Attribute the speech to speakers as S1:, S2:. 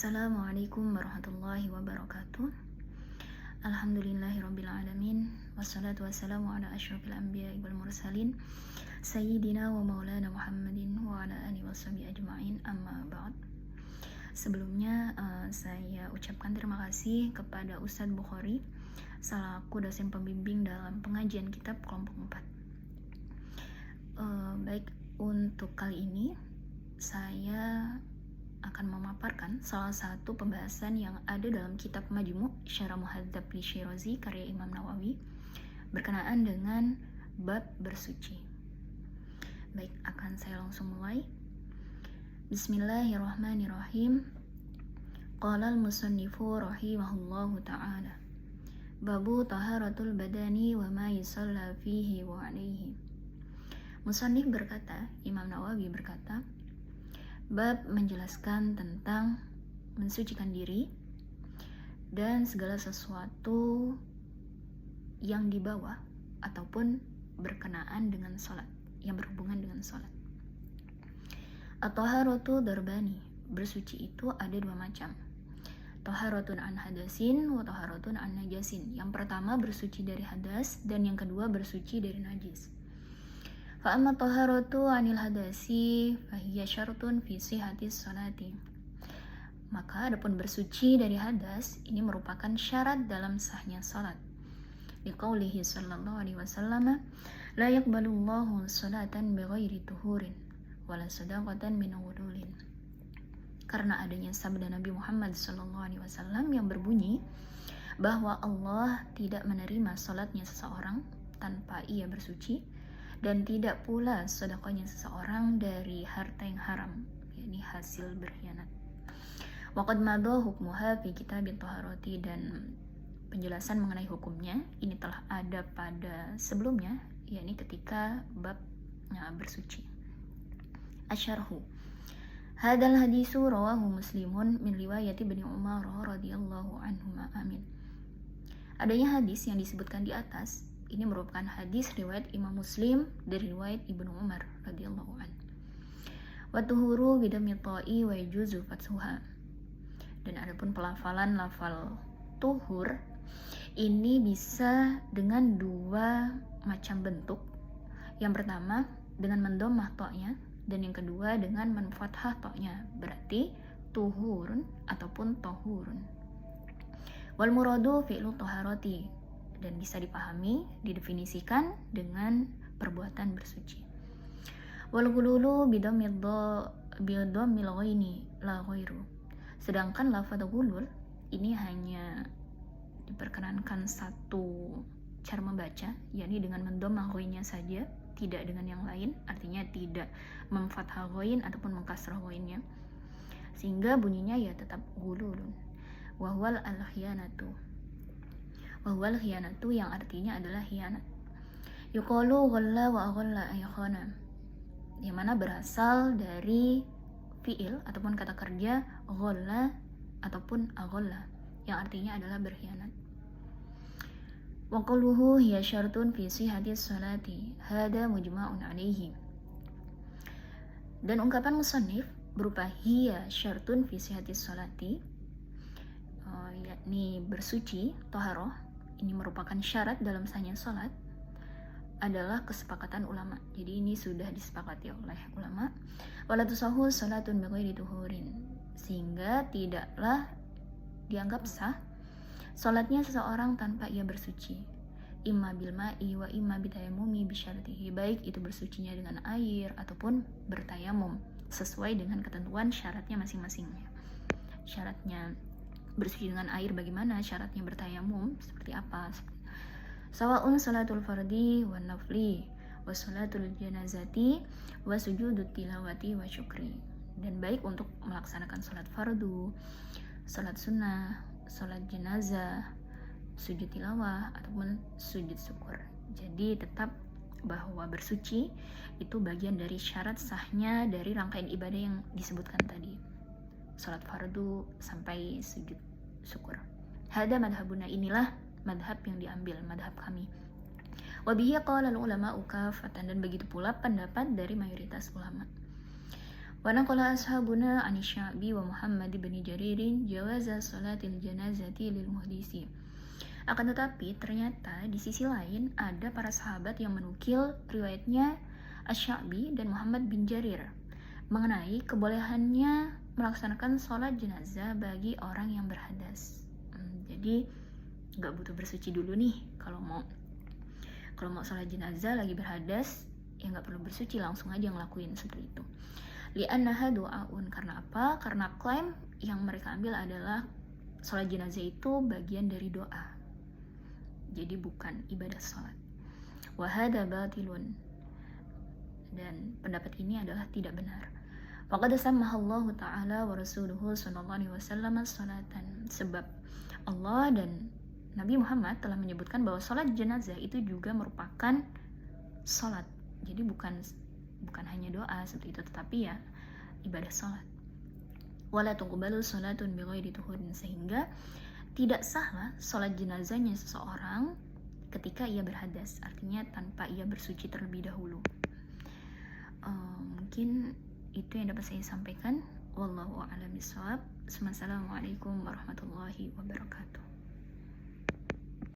S1: Assalamualaikum warahmatullahi wabarakatuh. Alhamdulillahirrabbilalamin. Wassalatu wassalamu ala asyrafil anbiya wal mursalin Sayyidina wa maulana Muhammadin wa ala alihi washabihi ajma'in, amma ba'd. Sebelumnya saya ucapkan terima kasih kepada Ustadz Bukhari selaku dosen pembimbing dalam pengajian kitab kelompok 4. Baik, untuk kali ini saya akan memaparkan salah satu pembahasan yang ada dalam kitab Majmu' Syarah Muhadzab li Syirazi karya Imam Nawawi berkenaan dengan bab bersuci. Baik, akan saya langsung mulai. Bismillahirrahmanirrahim. Qala al-musannifu rahimahullahu ta'ala, babu taharatul badani wa ma yusalla fihi wa alaihi. Musannif berkata, Imam Nawawi berkata, bab menjelaskan tentang mensucikan diri dan segala sesuatu yang dibawa ataupun berkenaan dengan sholat, yang berhubungan dengan sholat. At-taharatu darbani, bersuci itu ada dua macam. Taharatun an hadasin wa taharatun an najasin. Yang pertama bersuci dari hadas dan yang kedua bersuci dari najis. Fa'amma taharatu anil hadasi fahiya syartun fi sihhatis salati. Maka adapun bersuci dari hadas ini merupakan syarat dalam sahnya salat. Liqaulihi sallallahu alaihi wasallam, la yaqbalullahu salatan bighairi tuhurin wala sadaqatan min wudulin. Karena adanya sabda Nabi Muhammad sallallahu alaihi wasallam yang berbunyi bahwa Allah tidak menerima salatnya seseorang tanpa ia bersuci, dan tidak pula sedekahnya seseorang dari harta yang haram, yakni hasil berkhianat. Waqad madha hukmuha fi kitabit taharati, dan penjelasan mengenai hukumnya ini telah ada pada sebelumnya, yakni ketika bab bersuci. Asyarhu. Hadal hadisu rawahu Muslimun min riwayat Ibnu Umar radhiyallahu anhuma, amin. Adanya hadis yang disebutkan di atas ini merupakan hadis riwayat Imam Muslim dari riwayat Ibnu Umar radhiyallahu an. Wa tuhuru bidammi ta'i wa yajuzu fathuha. Dan adapun pelafalan lafal tuhur ini bisa dengan dua macam bentuk. Yang pertama dengan mendomah ta'nya dan yang kedua dengan menfathah ta'nya, berarti tuhurun ataupun tahurun. Wal muradu fi'lu taharati, dan bisa dipahami, didefinisikan dengan perbuatan bersuci. Wal ghululu bidammil ghaini la ghairu. Sedangkan lafaz ghulul ini hanya diperkenankan satu cara membaca, yakni dengan mendomah ghainnya saja, tidak dengan yang lain, artinya tidak memfathah ghain ataupun mengkasrah ghainnya, sehingga bunyinya ya tetap ghululun. Wa huwal al-khiyanatu, wahwal khiyanatu yang artinya adalah khianat. Yuqalu ghalla wa aghalla ay khana, yang mana berasal dari fiil ataupun kata kerja ghalla ataupun aghalla yang artinya adalah berkhianat. Wa qawluhu hiya syartun fi sihhatis salati hada mujma'un alaihi. Dan ungkapan musannif berupa hiya syartun fi sihhatis salati, yakni bersuci, taharah, ini merupakan syarat dalam sahnya salat, adalah kesepakatan ulama. Jadi ini sudah disepakati oleh ulama. Wala tusahu salatun bighairi tuhurin, sehingga tidaklah dianggap sah salatnya seseorang tanpa ia bersuci. Imma bil ma'i wa imma bitayammumi bisyartihi, baik itu bersucinya dengan air ataupun bertayamum sesuai dengan ketentuan syaratnya masing-masing. Syaratnya bersuci dengan air bagaimana, syaratnya bertayamum seperti apa. Sawa'un salatul fardi wa nafli wa salatul janazati wa sujudut tilawati wa syukri. Dan baik untuk melaksanakan salat fardu, salat sunnah, salat jenazah, sujud tilawah ataupun sujud syukur. Jadi tetap bahwa bersuci itu bagian dari syarat sahnya dari rangkaian ibadah yang disebutkan tadi, salat fardu sampai sujud syukur. Hada madhabuna, inilah madhab yang diambil, madhab kami. Wabihi qala ulama ukafatan, dan begitu pula pendapat dari mayoritas ulama. Wa naqala ashabuna 'ani Sya'bi wa Muhammad bin Jaririn jawaza salatil janazati lil muhdisi. Akan tetapi ternyata di sisi lain ada para sahabat yang menukil riwayatnya Asy-Sya'bi dan Muhammad bin Jarir mengenai kebolehannya melaksanakan sholat jenazah bagi orang yang berhadas. Jadi nggak butuh bersuci dulu nih kalau mau sholat jenazah lagi berhadas, ya nggak perlu bersuci, langsung aja ngelakuin seperti itu. Li'annaha do'aun, karena apa? Karena klaim yang mereka ambil adalah sholat jenazah itu bagian dari doa, jadi bukan ibadah sholat. Wahada batilun, dan pendapat ini adalah tidak benar. Faqad sammahallahu ta'ala wa rasuluhu sallallahu alaihi wasallam salatan, sebab Allah dan Nabi Muhammad telah menyebutkan bahwa sholat jenazah itu juga merupakan sholat, jadi bukan hanya doa seperti itu, tetapi ya ibadah sholat. Wala tuqbalu sholatun bighairi tuhurin, sehingga tidak sahlah sholat jenazahnya seseorang ketika ia berhadas, artinya tanpa ia bersuci terlebih dahulu. Mungkin itu yang dapat saya sampaikan. Wallahu a'lam bishawab. Wassalamualaikum warahmatullahi wabarakatuh.